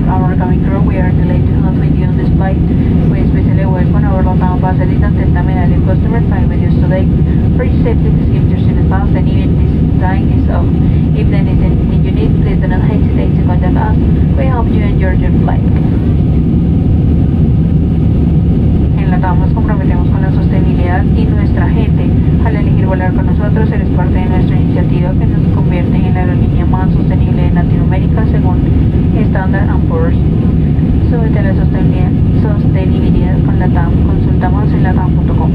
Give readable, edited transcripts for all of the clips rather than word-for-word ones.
our cabin crew. We are delighted to have with you on this flight. We especially welcome our LATAM facilities and Delta customers flying with us today. For your safety, please keep your seat fast and even this time is off. If there is anything you need, please do not hesitate to contact us. We hope you enjoy your flight. En LATAM nos comprometemos con la sostenibilidad y nuestra gente. Al elegir volar con nosotros, eres parte de nuestra iniciativa que nos convierte en la aerolínea más sostenible de Latinoamérica según Standard & Poor's. Súbete a la sostenibilidad con LATAM. Consulta más en latam.com.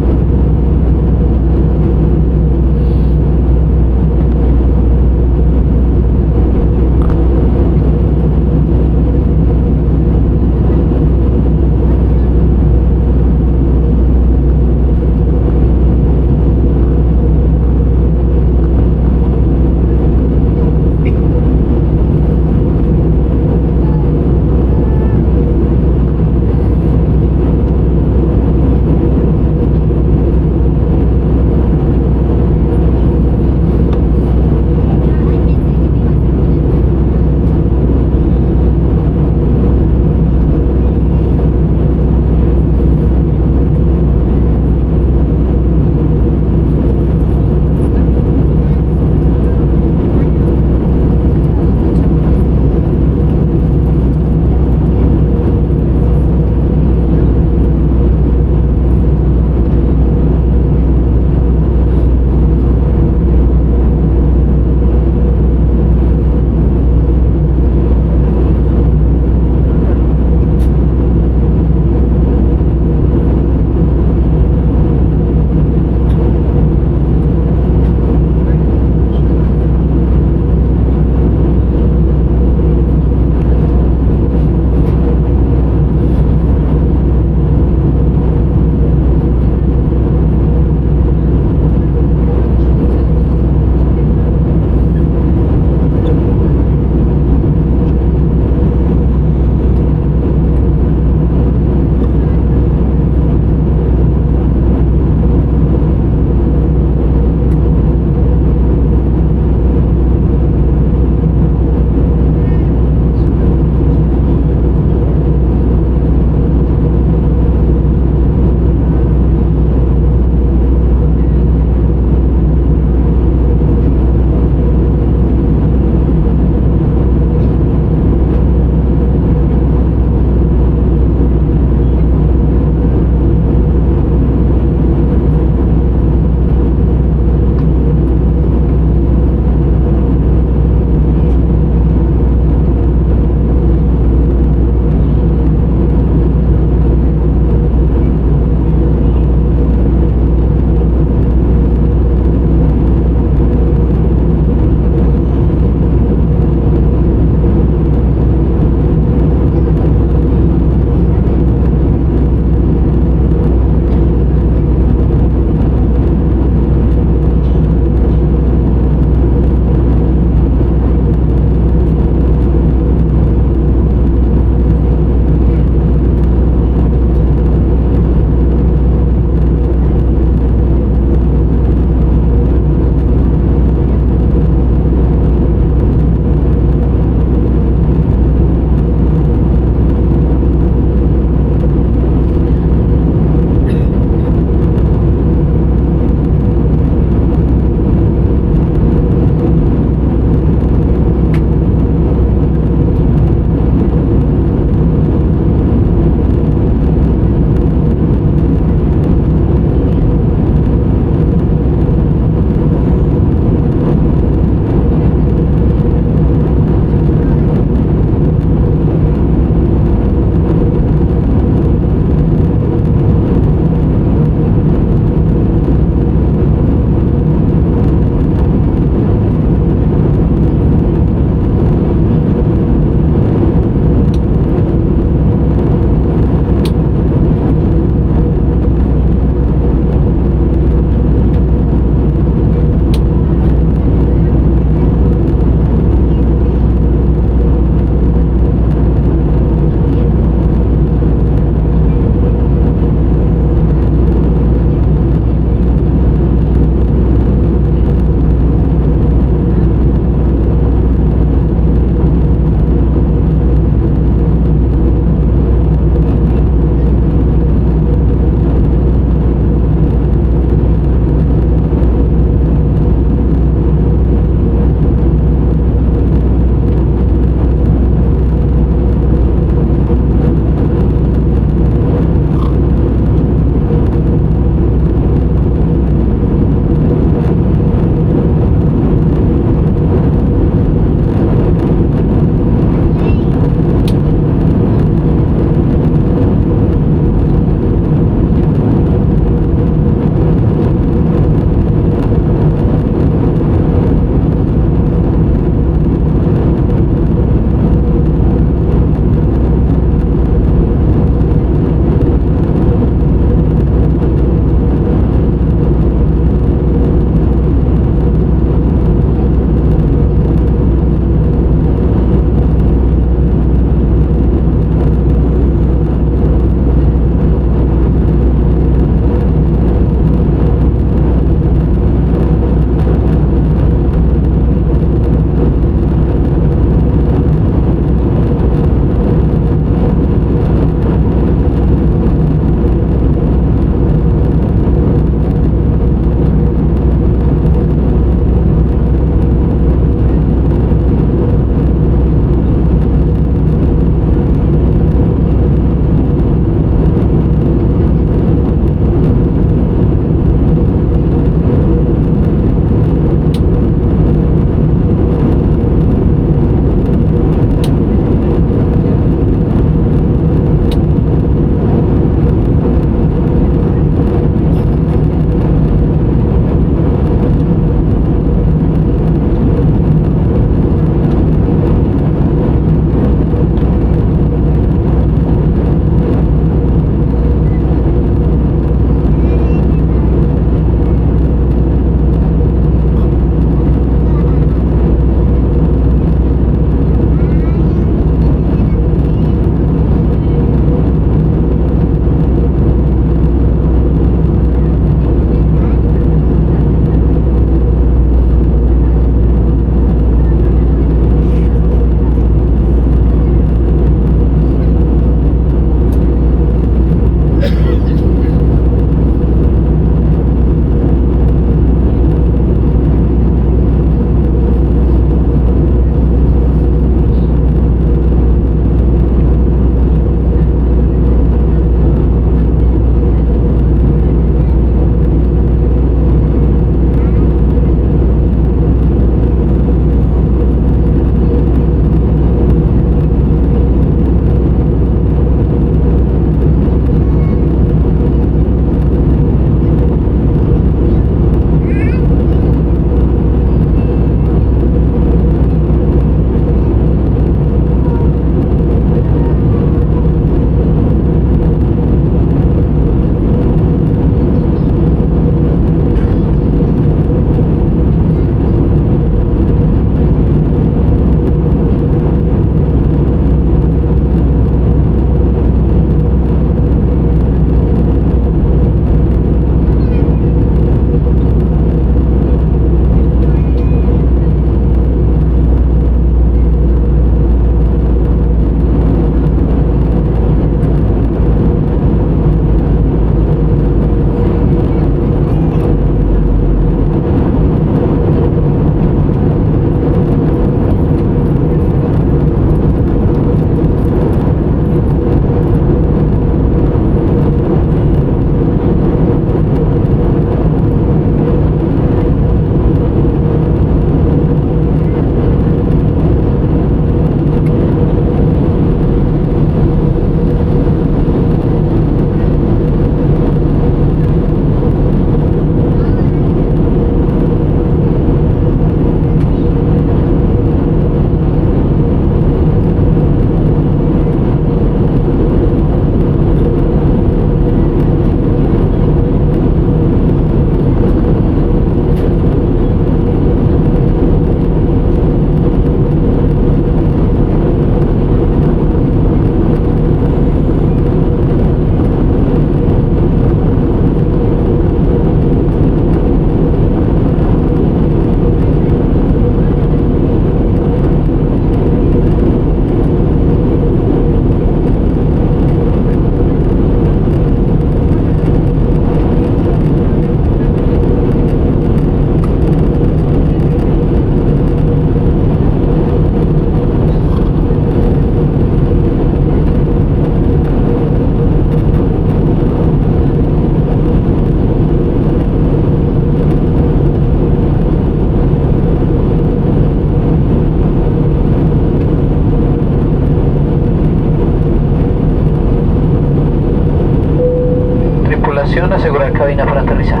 Tripulación, asegurar cabina para aterrizar.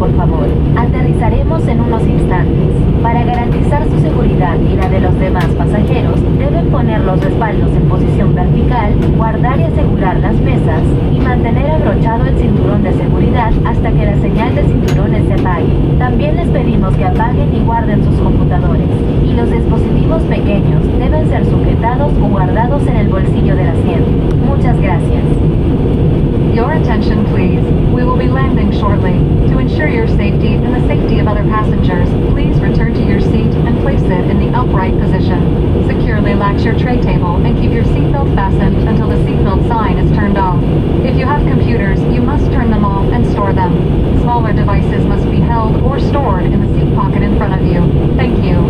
Por favor, aterrizaremos en unos instantes. Para garantizar su seguridad y la de los demás pasajeros, deben poner los respaldos en posición vertical, guardar y asegurar las mesas y mantener abrochado el cinturón de seguridad hasta que la señal de cinturones se apague. También les pedimos que apaguen y guarden sus computadores. Y los dispositivos pequeños deben ser sujetados o guardados en el bolsillo del asiento. Muchas gracias. Your attention, please. We will be landing shortly. To ensure your safety and the safety of other passengers, please return to your seat and place it in the upright position. Securely latch your tray table and keep your seatbelt fastened until the seatbelt sign is turned off. If you have computers, you must turn them off and store them. Smaller devices must be held or stored in the seat pocket in front of you. Thank you.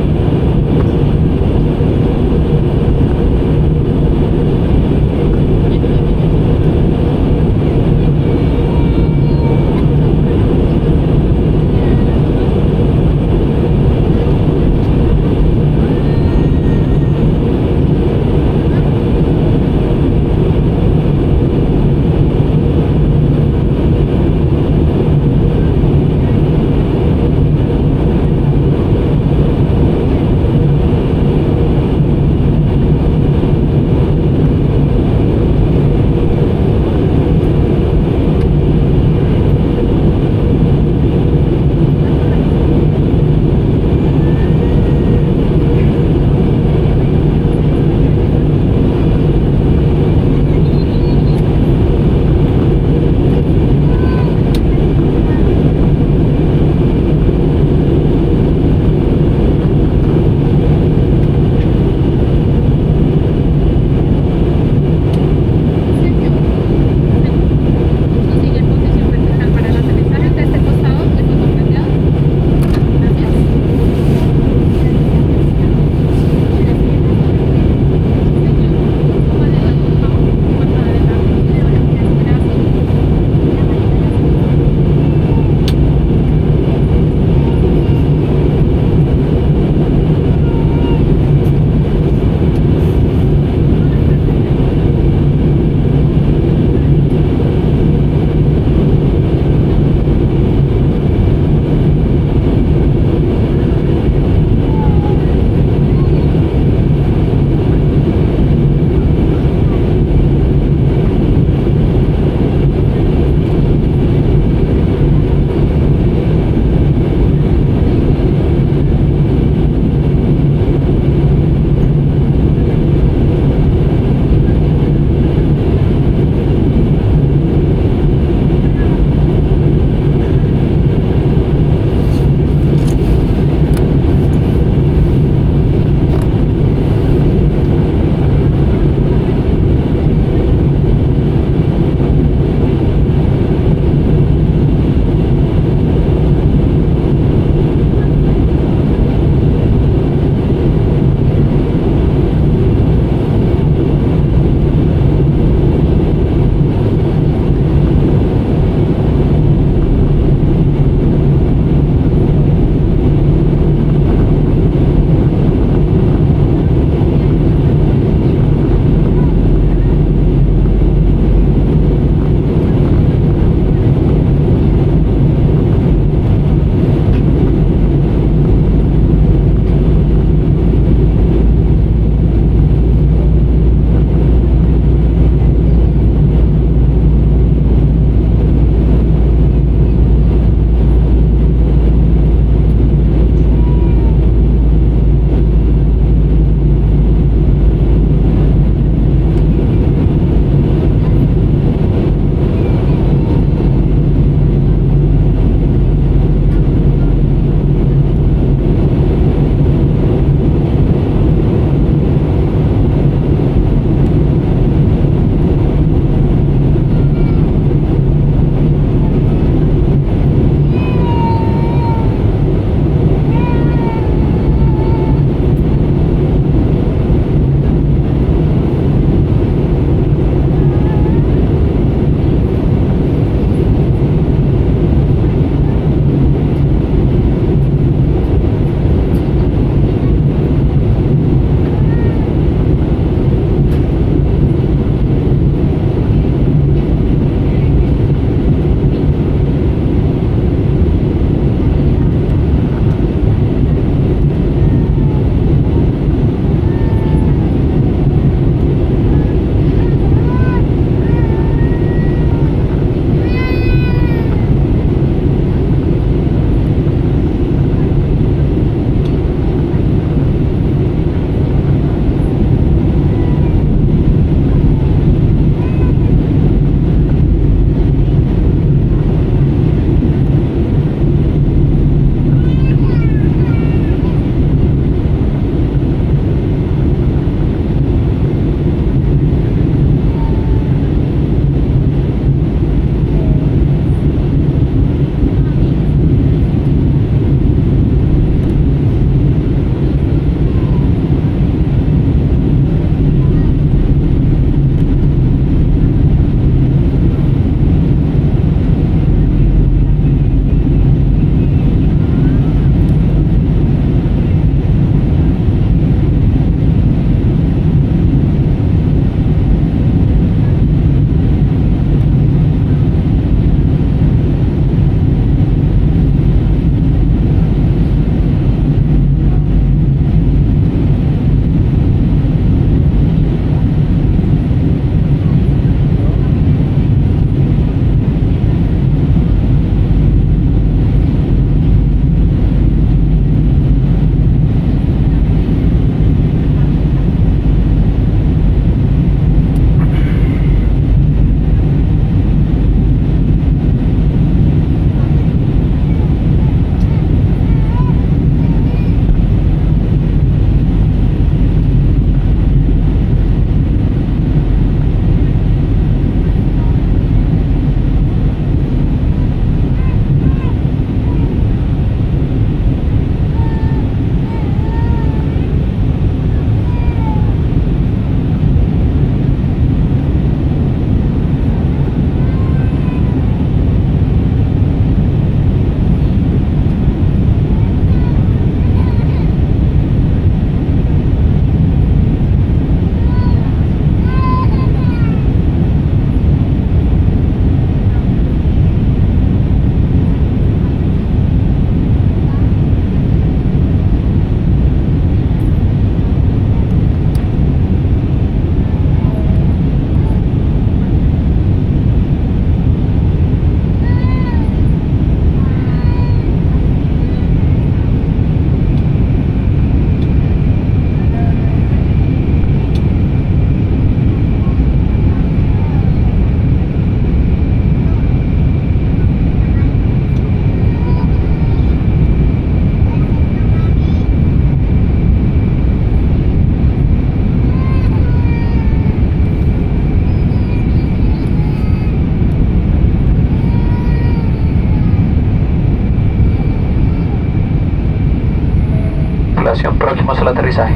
tripulación próximos al aterrizaje.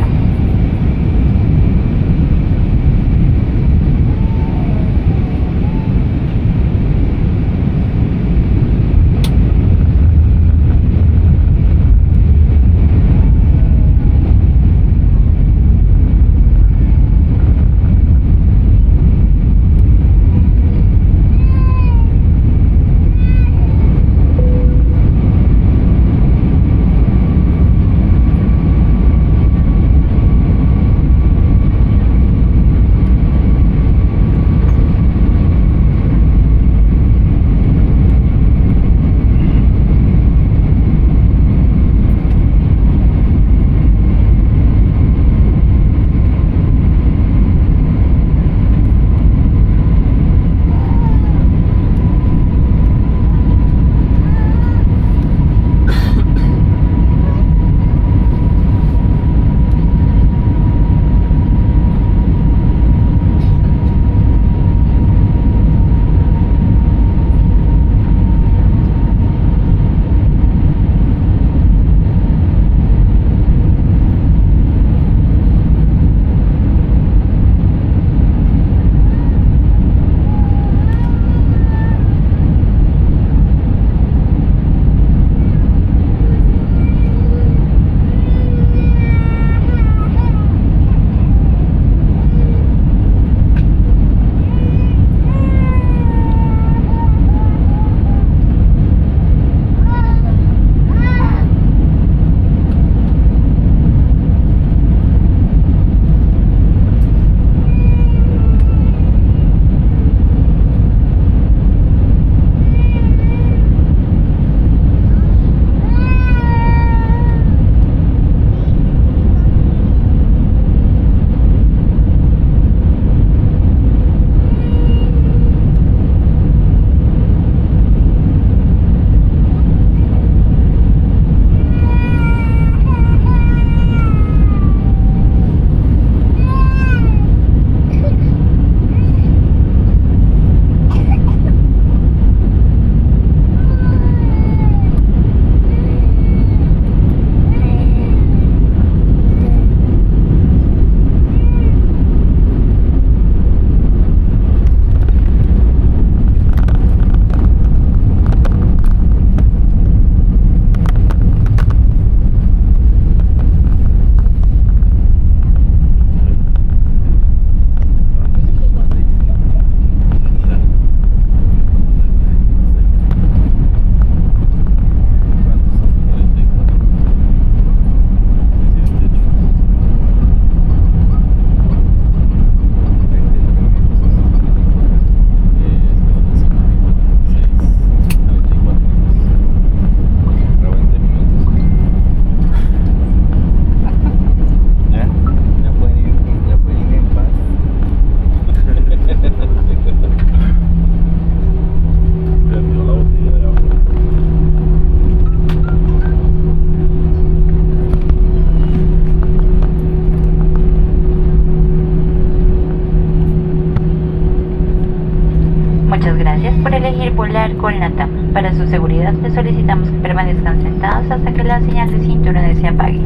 Muchas gracias por elegir volar con LATAM. Para su seguridad les solicitamos que permanezcan sentados hasta que la señal de cinturones se apague.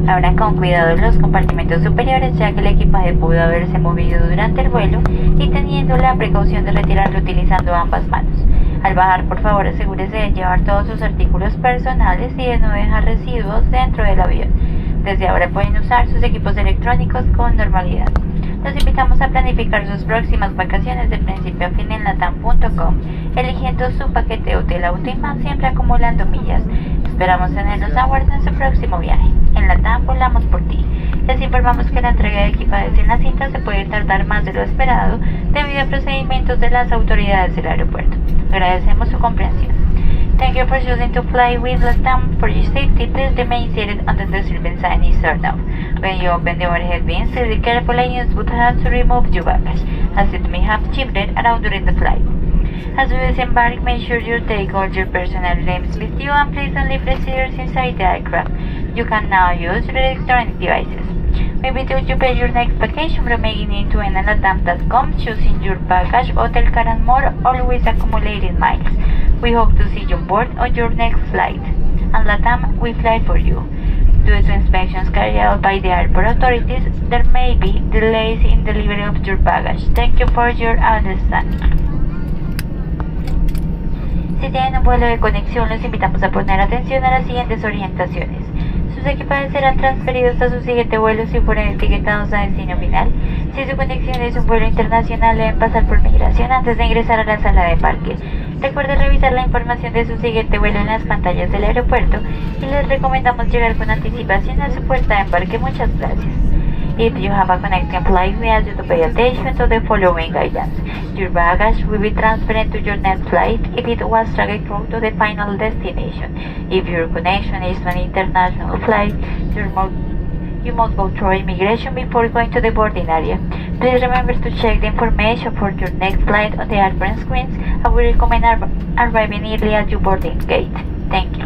Abran con cuidado los compartimentos superiores, ya que el equipaje pudo haberse movido durante el vuelo, y teniendo la precaución de retirarlo utilizando ambas manos. Al bajar, por favor, asegúrese de llevar todos sus artículos personales y de no dejar residuos dentro del avión. Desde ahora pueden usar sus equipos electrónicos con normalidad. Los invitamos a planificar sus próximas vacaciones de principio a fin en latam.com, eligiendo su paquete hotel auto y más, siempre acumulando millas. Esperamos tenerlos a bordo en su próximo viaje. En LATAM volamos por ti. Les informamos que la entrega de equipajes en la cinta se puede tardar más de lo esperado debido a procedimientos de las autoridades del aeropuerto. Agradecemos su comprensión. Thank you for choosing to fly with LATAM. For your safety, please remain seated until the disturbance sign is turned off. When you open the overhead bins, please be careful and use both hands to remove your baggage, as it may have shifted around during the flight. As we disembark, make sure you take all your personal items with you and please don't leave receivers inside the aircraft. You can now use your electronic devices. We invite you to plan your next vacation from beginning to end at latam.com, choosing your baggage, hotel car and more, always accumulating miles. We hope to see you on board on your next flight. And LATAM, we fly for you. Due to inspections carried out by the airport authorities, there may be delays in delivery of your baggage. Thank you for your understanding. Si tienen un vuelo de conexión, los invitamos a poner atención a las siguientes orientaciones. Sus equipajes serán transferidos a su siguiente vuelo si fueron etiquetados a destino final. Si su conexión es un vuelo internacional, deben pasar por migración antes de ingresar a la sala de embarque. Recuerde revisar la información de su siguiente vuelo en las pantallas del aeropuerto y les recomendamos llegar con anticipación a su puerta de embarque. Muchas gracias. If you have a connecting flight, we ask you to pay attention to the following guidance. Your baggage will be transferred to your next flight if it was tracked through to the final destination. If your connection is to an international flight, you must go through immigration before going to the boarding area. Please remember to check the information for your next flight on the apron screens, and we recommend arriving early at your boarding gate. Thank you.